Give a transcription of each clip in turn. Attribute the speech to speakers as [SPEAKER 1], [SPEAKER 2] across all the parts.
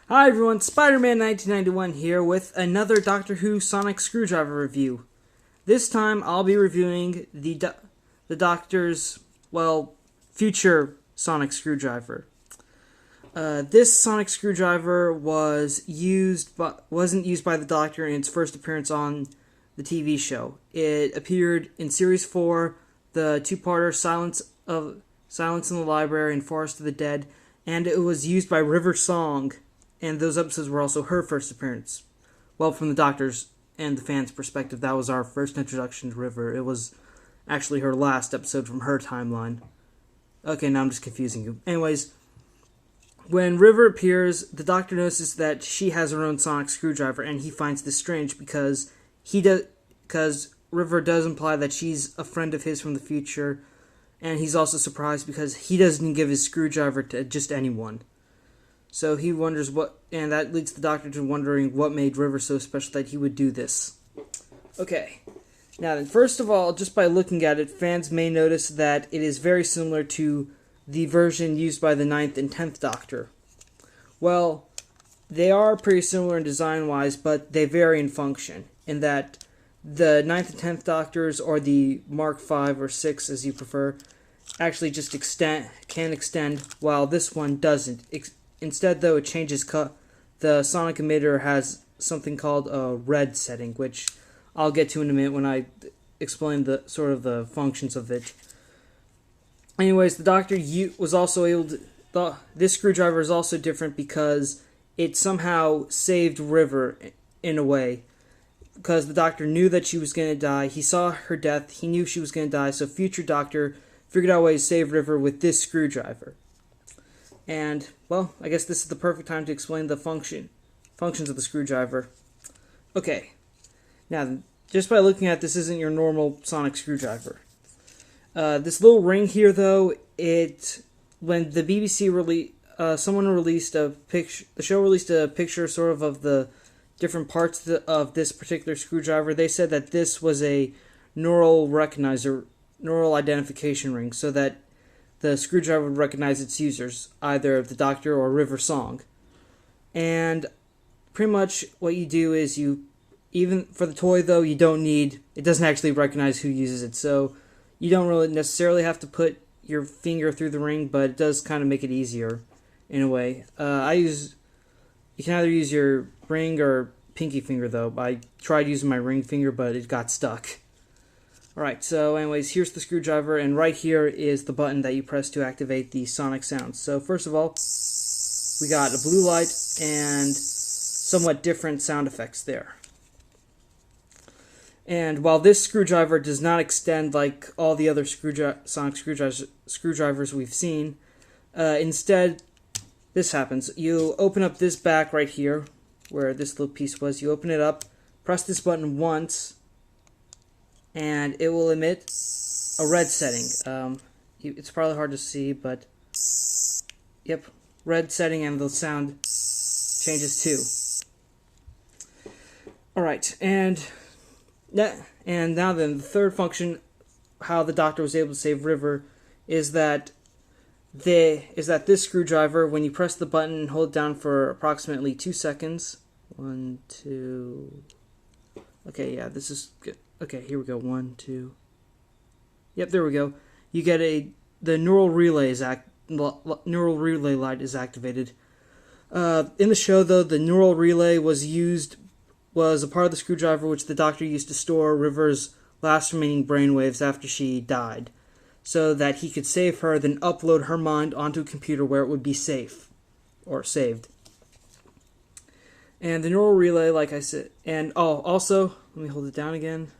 [SPEAKER 1] Hi everyone, Spider-Man 1991 here with another Doctor Who Sonic Screwdriver review. This time I'll be reviewing the Doctor's, future Sonic Screwdriver. This Sonic Screwdriver wasn't used by the Doctor in its first appearance on the TV show. It appeared in Series 4, the two-parter Silence in the Library and Forest of the Dead, and it was used by River Song. And those episodes were also her first appearance. Well, from the Doctor's and the fans' perspective, that was our first introduction to River. It was actually her last episode from her timeline. Okay, now I'm just confusing you. Anyways, when River appears, the Doctor notices that she has her own sonic screwdriver, and he finds this strange because River does imply that she's a friend of his from the future, and he's also surprised because he doesn't give his screwdriver to just anyone. So he wonders and that leads the Doctor to wondering what made River so special that he would do this. Okay. Now then, first of all, just by looking at it, fans may notice that it is very similar to the version used by the 9th and 10th Doctor. Well, they are pretty similar in design-wise, but they vary in function, in that the 9th and 10th Doctors, or the Mark 5 or 6 as you prefer, actually just can extend, while this one doesn't. Instead, though, it changes the sonic emitter has something called a red setting, which I'll get to in a minute when I explain the functions of it. Anyways, the Doctor was also able to... This screwdriver is also different because it somehow saved River in a way. Because the Doctor knew that she was going to die. He saw her death. He knew she was going to die. So future Doctor figured out a way to save River with this screwdriver. And, well, I guess this is the perfect time to explain the functions of the screwdriver. Okay. Now, just by looking at this isn't your normal sonic screwdriver. This little ring here, though, when the BBC the show released a picture sort of the different parts of this particular screwdriver. They said that this was a neural identification ring, so that the screwdriver would recognize its users, either the Doctor or River Song. And pretty much what you do is even for the toy though, it doesn't actually recognize who uses it, so you don't really necessarily have to put your finger through the ring, but it does kind of make it easier in a way. You can either use your ring or pinky finger though. I tried using my ring finger, but it got stuck. Alright, so anyways, here's the screwdriver, and right here is the button that you press to activate the sonic sounds. So first of all, we got a blue light and somewhat different sound effects there. And while this screwdriver does not extend like all the other sonic screwdrivers we've seen, instead, this happens. You open up this back right here, where this little piece was. You open it up, press this button once, and it will emit a red setting. It's probably hard to see, but yep, red setting, and the sound changes too. Alright, and now then, the third function, how the Doctor was able to save River, is that this screwdriver, when you press the button and hold it down for approximately 2 seconds, 1, 2... Okay, yeah, this is good. Okay, here we go. 1, 2. Yep, there we go. You get the neural relay light is activated. In the show, though, the neural relay was a part of the screwdriver which the Doctor used to store River's last remaining brainwaves after she died, so that he could save her, then upload her mind onto a computer where it would be safe or saved. And the neural relay, like I said, and also, let me hold it down again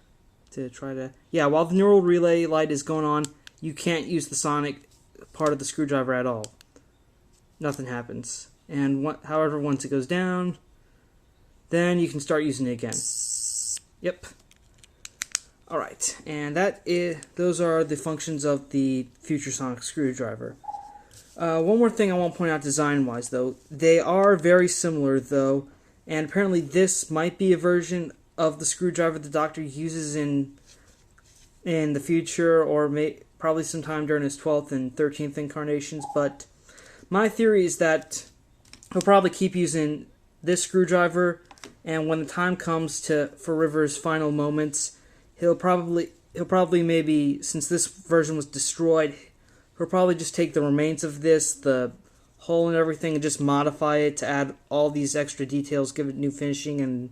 [SPEAKER 1] to try to... Yeah, while the neural relay light is going on, you can't use the sonic part of the screwdriver at all. Nothing happens. And however, once it goes down, then you can start using it again. Yep. Alright, and those are the functions of the future sonic screwdriver. One more thing I want to point out design-wise, though. They are very similar, though, and apparently this might be a version of the screwdriver the Doctor uses in the future, or probably sometime during his 12th and 13th incarnations, but my theory is that he'll probably keep using this screwdriver, and when the time comes for River's final moments, he'll probably maybe, since this version was destroyed, he'll probably just take the remains of this, the hole and everything, and just modify it to add all these extra details, give it new finishing, and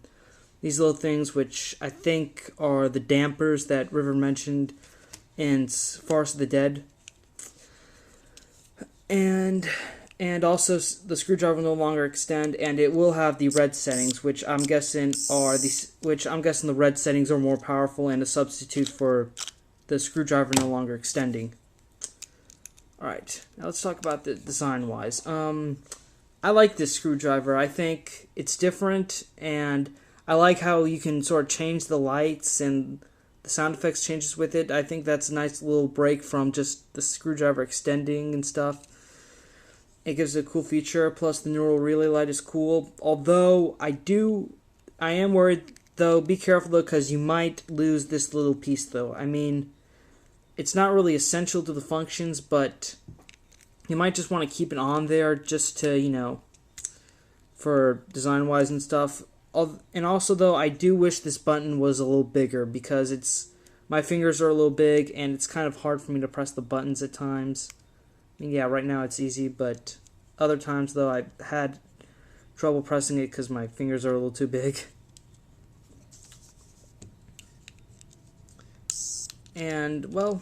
[SPEAKER 1] these little things, which I think are the dampers that River mentioned in Forest of the Dead. And also the screwdriver will no longer extend, and it will have the red settings, which I'm guessing the red settings are more powerful and a substitute for the screwdriver no longer extending. Alright, now let's talk about the design-wise. I like this screwdriver. I think it's different, and I like how you can sort of change the lights and the sound effects changes with it. I think that's a nice little break from just the screwdriver extending and stuff. It gives it a cool feature, plus the neural relay light is cool. Although, I am worried, though, be careful though, because you might lose this little piece though. I mean, it's not really essential to the functions, but you might just want to keep it on there just to, for design-wise and stuff. And also, though, I do wish this button was a little bigger because my fingers are a little big and it's kind of hard for me to press the buttons at times. I mean, yeah, right now it's easy, but other times, though, I had trouble pressing it because my fingers are a little too big. And well,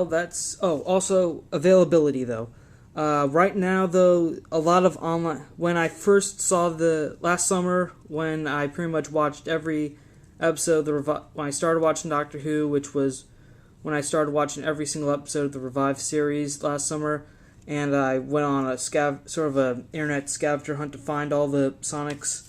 [SPEAKER 1] that's... Oh, also, availability, though. Right now, though, a lot of online... When I first saw last summer, when I pretty much watched every episode, when I started watching Doctor Who, which was when I started watching every single episode of the Revive series last summer, and I went on a sort of a internet scavenger hunt to find all the Sonics.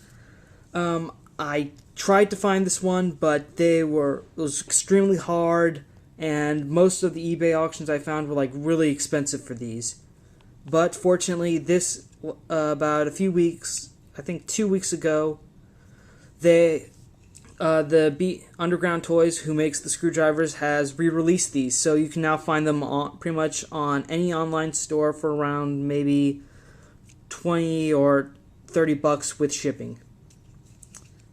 [SPEAKER 1] I tried to find this one, but it was extremely hard, and most of the eBay auctions I found were like really expensive for these. But fortunately, this about a few weeks, I think 2 weeks ago, the Underground Toys, who makes the screwdrivers, has re-released these, so you can now find them pretty much on any online store for around maybe $20 or $30 with shipping.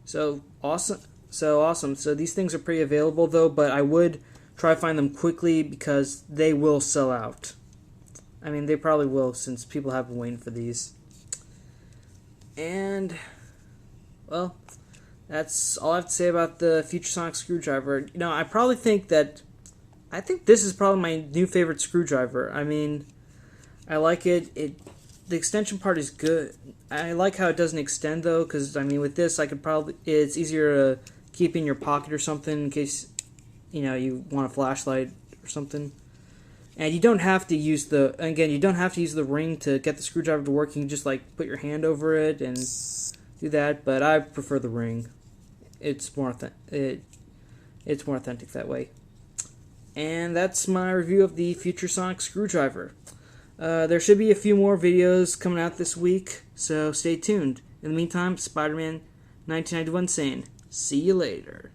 [SPEAKER 1] So awesome! So these things are pretty available though, but I would try to find them quickly because they will sell out. I mean, they probably will, since people have been waiting for these. And, well, that's all I have to say about the Future Sonic screwdriver. I probably think this is probably my new favorite screwdriver. I mean, I like it. The extension part is good. I like how it doesn't extend, though, because, I mean, with this, it's easier to keep in your pocket or something in case, you want a flashlight or something. And you don't have to use the ring to get the screwdriver to work. You can just put your hand over it and do that. But I prefer the ring. It's more authentic that way. And that's my review of the Future Sonic screwdriver. There should be a few more videos coming out this week, so stay tuned. In the meantime, Spider-Man 1991 saying, see you later.